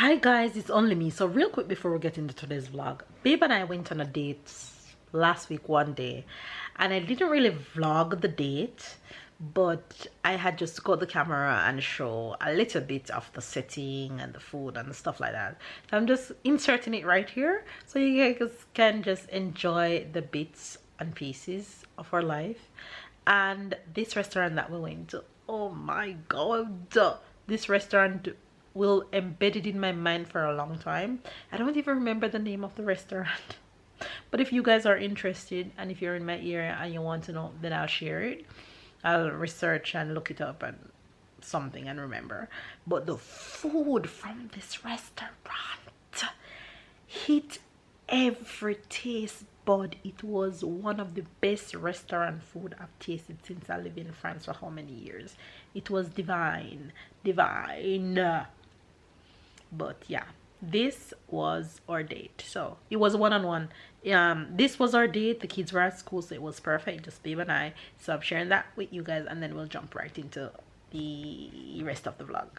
Hi guys, it's only me. So real quick before we get into today's vlog, Babe and I went on a date last week one day, and I didn't really vlog the date, but I had just got the camera and show a little bit of the setting and the food and stuff like that. So I'm just inserting it right here so you guys can just enjoy the bits and pieces of our life. And this restaurant that we went to, oh my god, this restaurant will embed it in my mind for a long time. I don't even remember the name of the restaurant. But if you guys are interested and if you're in my area and you want to know, then I'll share it. I'll research and look it up and something and remember. But the food from this restaurant hit every taste bud. It was one of the best restaurant food I've tasted since I lived in France for how many years. It was divine. But yeah, this was our date. So it was one-on-one. This was our date. The kids were at school, so it was perfect, just Babe and I. So I'm sharing that with you guys, and then we'll jump right into the rest of the vlog.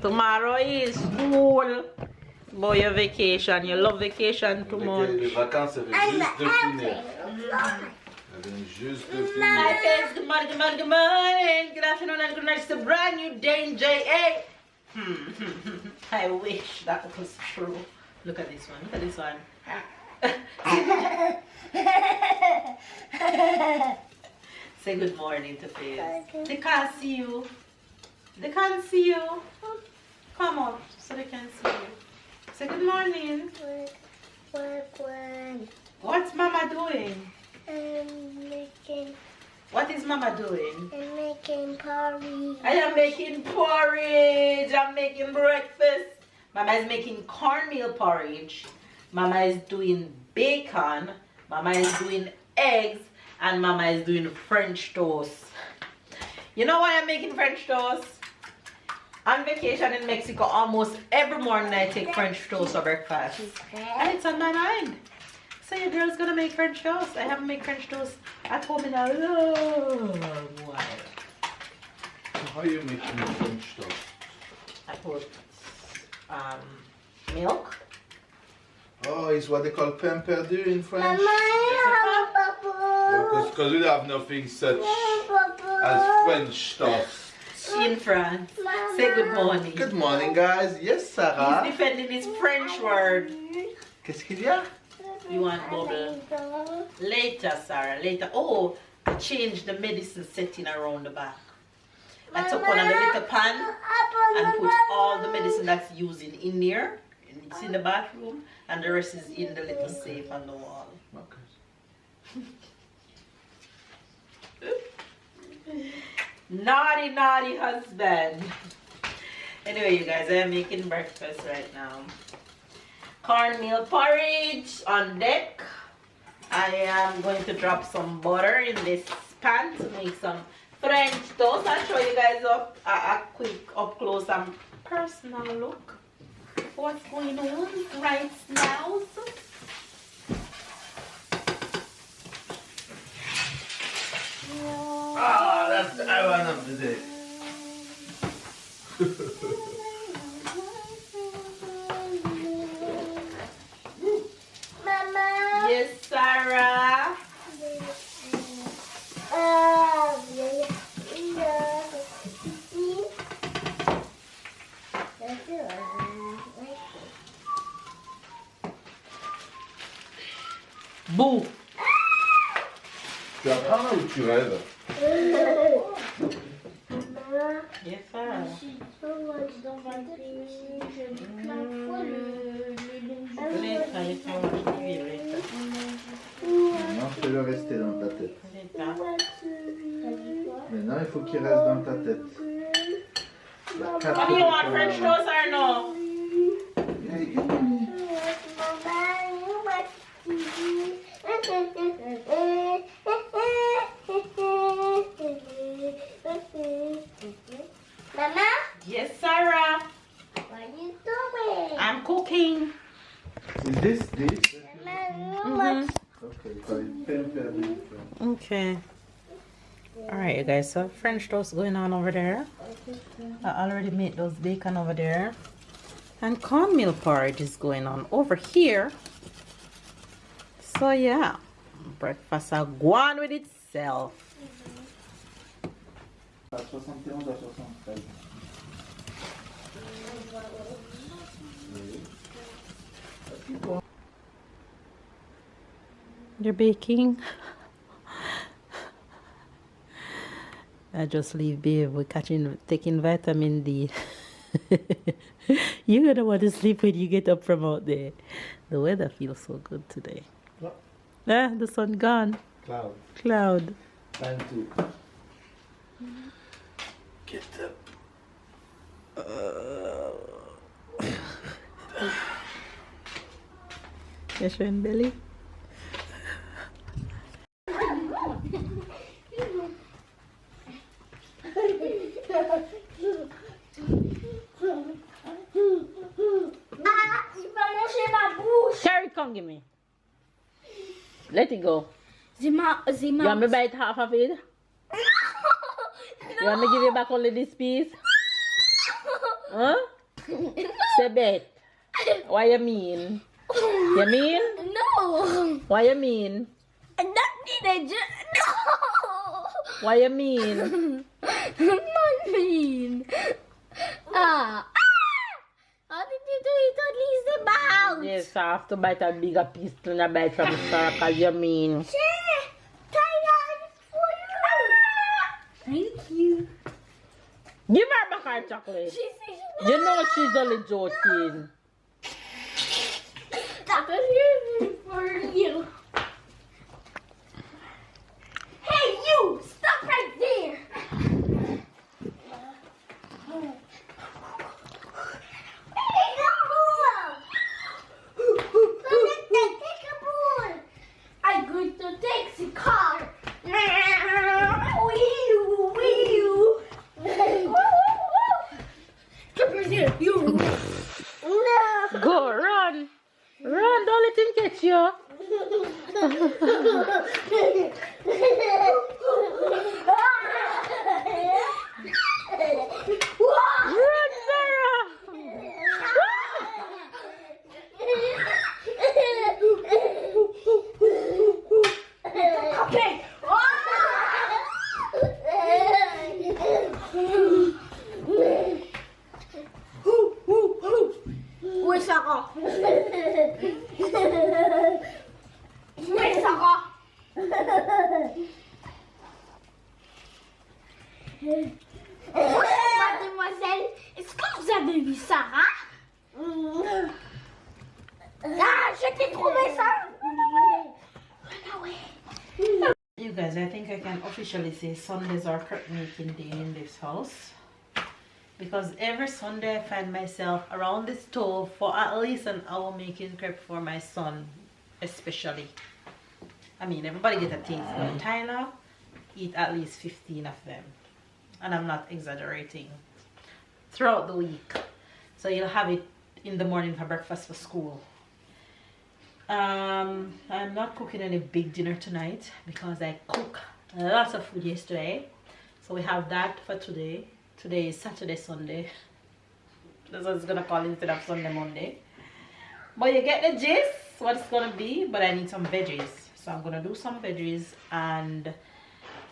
Tomorrow is school. Boy, your vacation. You love vacation too much. Les vacances, elles viennent juste de finir. Elles viennent juste de finir. Hi, guys. Good morning, good morning, good morning. Good afternoon and good night. It's a brand new day in JA. I wish that was true. Look at this one. Look at this one. Say good morning to Faith. They can't see you. They can't see you. Come up so they can see you. Say good morning. What's Mama doing? What is Mama doing? I'm making porridge. I am making porridge. I'm making breakfast. Mama is making cornmeal porridge. Mama is doing bacon. Mama is doing eggs. And Mama is doing French toast. You know why I'm making French toast? On vacation in Mexico, almost every morning I take French toast for breakfast. And it's on my mind. So your girl's gonna make French toast. I haven't made French toast at home in a long while. How are you making French toast? I put milk. Oh, it's what they call pain perdu in French. Mama, I have a bubble. Because we have nothing such as French toast. In France. Say good morning. Good morning, guys. Yes, Sarah. He's defending his French word. Qu'est-ce qu'il y a? You want bubble? Later, Sarah. Later. Oh, I changed the medicine setting around the back. I took one of the little pan and put all the medicine that's using in there. And it's in the bathroom, and the rest is in the little safe on the wall. Okay. Naughty, naughty husband. Anyway, you guys, I am making breakfast right now. Cornmeal porridge on deck. I am going to drop some butter in this pan to make some French toast. I'll show you guys up a quick up close and personal look. What's going on right now? Ah, that's the one of the day. Boo. Tu apprends là ou tu rêves? Yes, sir. Maintenant, fais-le rester dans ta tête. Maintenant, il faut qu'il reste dans ta tête. What do you want, French toast or no? Mama, Yes, Sarah. what are you doing? I'm cooking. Is this dish? Mama, Okay, so it's pen. Okay. Alright, you guys, so French toast going on over there. I already made those bacon over there. And cornmeal porridge is going on over here. So yeah, breakfast are going with itself. À 71 à 73. You're baking? I just leave babe. We're taking vitamin D. You're gonna want to sleep when you get up from out there. The weather feels so good today. What? Ah, the sun gone. Cloud. Cloud. Time to get up. You're showing belly? il va manger ma bouche. Carrie, come give me. Let it go. C'est ma... You want me bite half of it? You want me give you back only this piece? Huh? Say bet. Why you mean? You mean? No. Why you mean? I don't need a... No. Why you mean? Not mean. Ah. How did you do it at least about? Yes, I have to bite a bigger piece than I bite from Sarah because you mean. Thailand for you. Thank you. Give her back her chocolate. She says You know she's only joking. that is for you. Hey, you! Stop right there! I'm going to take the car. Come here, you. No. Go, run. Run, don't let him catch you. Run, Sarah. Okay. Where's ako? Where's ako? Mademoiselle, est-ce que vous avez vu Sarah? Ah, je t'ai trouvé ça. You guys, I think I can officially say Sundays are crepe making day in this house. Because every Sunday I find myself around the stove for at least an hour making crepe for my son, especially. I mean, everybody get a taste, but Tyler eat at least 15 of them. And I'm not exaggerating. Throughout the week. So you'll have it in the morning for breakfast for school. I'm not cooking any big dinner tonight because I cooked lots of food yesterday. So we have that for today. Today is Saturday, Sunday. That's what it's gonna call instead of Sunday, Monday. But you get the gist, what it's gonna be. But I need some veggies. So I'm gonna do some veggies, and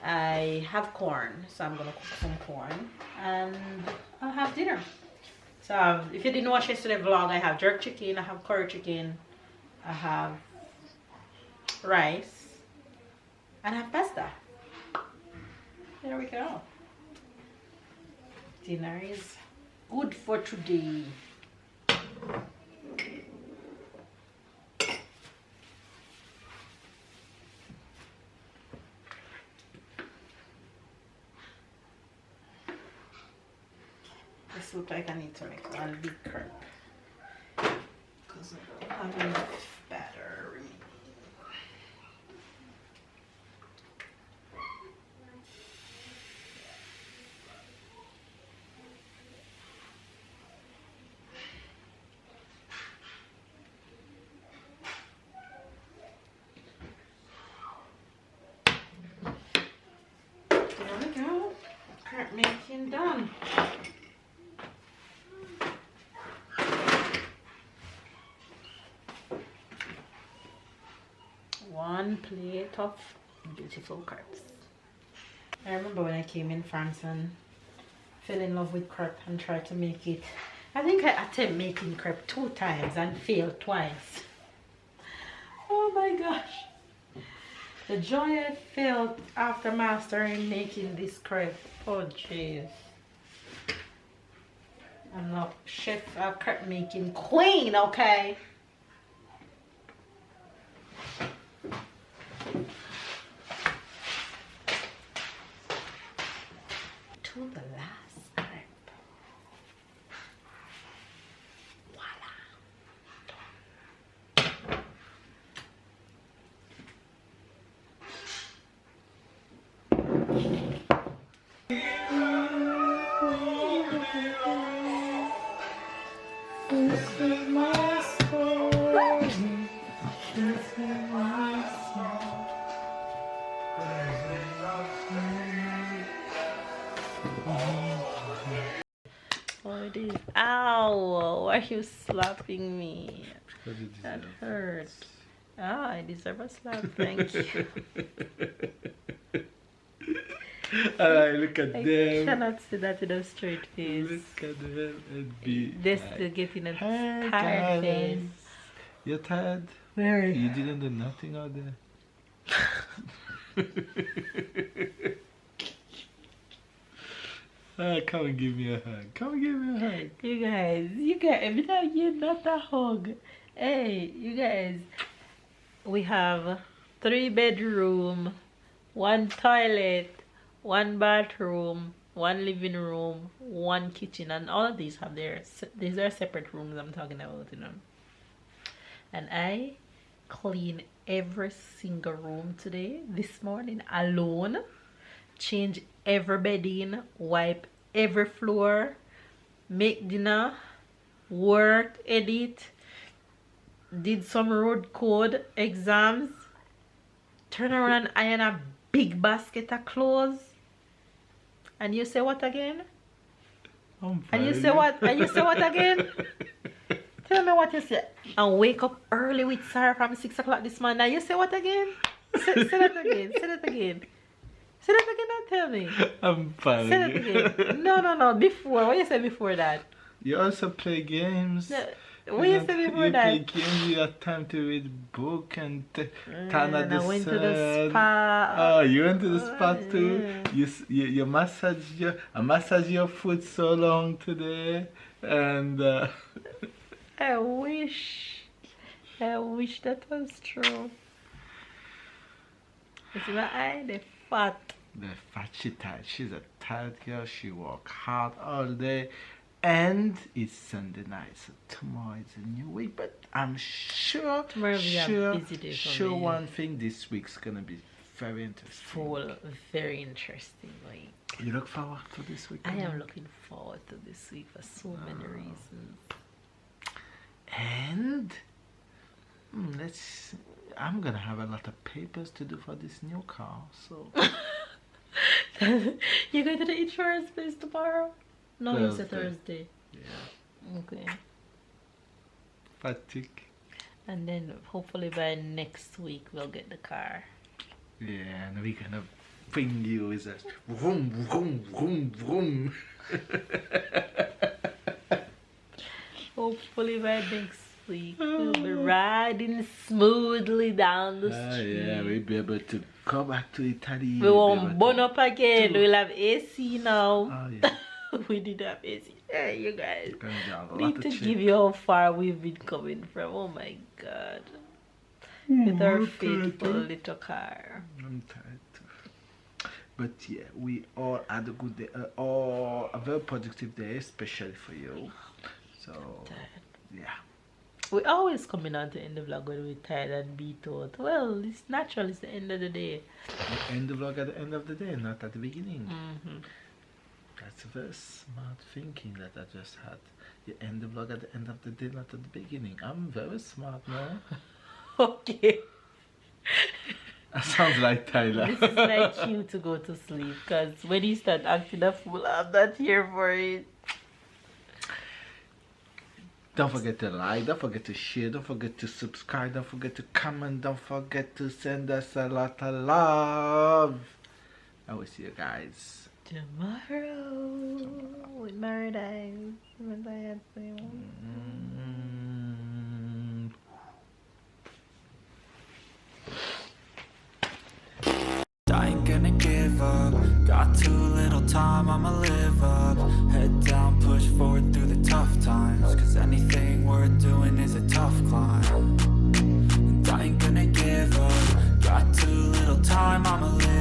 I have corn. So I'm gonna cook some corn and I'll have dinner. So if you didn't watch yesterday's vlog, I have jerk chicken, I have curry chicken, I have rice, and have pasta. There we go. Dinner is good for today. This looks like I need to make one big crepe because I don't have enough batter. There we go. Crepe making done. One plate of beautiful crepes. I remember when I came in France and fell in love with crepe and tried to make it. I think I attempted making crepe 2 times and failed twice. Oh my gosh. The joy I felt after mastering making this crepe. Oh jeez. I'm not chef crepe making queen, okay? To the last crepe. Voila. This is my story. This is my song. Oh, it is. Ow! Why are you slapping me? That hurt. Ah, I deserve a slap. Thank you. Alright, look at I them. cannot see that with a straight face. Look at them and be. They're still getting a Hey, tired guys. face. You're tired? Very. You didn't do nothing out there. Come and give me a hug. Come and give me a hug. You guys, you're not a hug. Hey, you guys, we have 3 bedroom, 1 toilet, 1 bathroom, 1 living room, 1 kitchen, and all of these have these are separate rooms I'm talking about, you know. And I clean every single room today, this morning alone, change every bedding, wipe every floor, make dinner, work, edit, did some road code exams, turn around and iron a big basket of clothes. And you say what again? And you say what? And you say what again? Tell me what you say. And wake up early with Sarah from 6 o'clock this morning. And you say what again? Say that again. Say that again. Say that again and tell me. I'm fine. Say that again. No. Before. What you say before that? You also play games. No, what you say before that? You play games, you have time to read book and turn at And the I went to the sun. spa. Oh, you went to the spa too? Yeah. You massage your foot so long today. And I wish that was true. You see my eye? They're fat. the fat she tired. She's a tired girl. She work hard all day. And it's Sunday night, so tomorrow is a new week. But I'm sure, Tomorrow we have a busy day for sure me. one thing this week's gonna be very interesting. Full, very interesting week. You look forward to this week? I am looking forward to this week for so many reasons. And I'm gonna have a lot of papers to do for this new car, so You're going to the insurance place tomorrow? No, it's a Thursday. Thursday. yeah. Okay. Fatigue. And then hopefully by next week we'll get the car. Yeah, and we're gonna bring you with a vroom vroom vroom vroom. Hopefully by week. We'll be riding smoothly down the Ah, street. yeah, we'll be able to go back to Italy. We won't burn up again. We'll have AC now. Oh, yeah. We did have AC. Hey, you guys. Gonna be on a Need lot to of give trip. you how far we've been coming from. Oh my god. With our I'm faithful tired. little car. I'm tired too. But yeah, we all had a good day, or a very productive day, especially for you. So, yeah. We always coming on to end the vlog when we're tired and beat out. Well, it's natural. It's the end of the day. We end the vlog at the end of the day, not at the beginning. Mm-hmm. That's a very smart thinking that I just had. You end the vlog at the end of the day, not at the beginning. I'm very smart now. Okay. That sounds like Tyler. This is my cue to go to sleep because when you start acting a fool, I'm not here for it. Don't forget to like, don't forget to share, don't forget to subscribe, don't forget to comment, don't forget to send us a lot of love. I will see you guys Tomorrow with Paradise. I ain't gonna give up. Got too little time, I'ma live up. Head down, push forward through the tough times. Cause anything worth doing is a tough climb. And I ain't gonna give up. Got too little time, I'ma live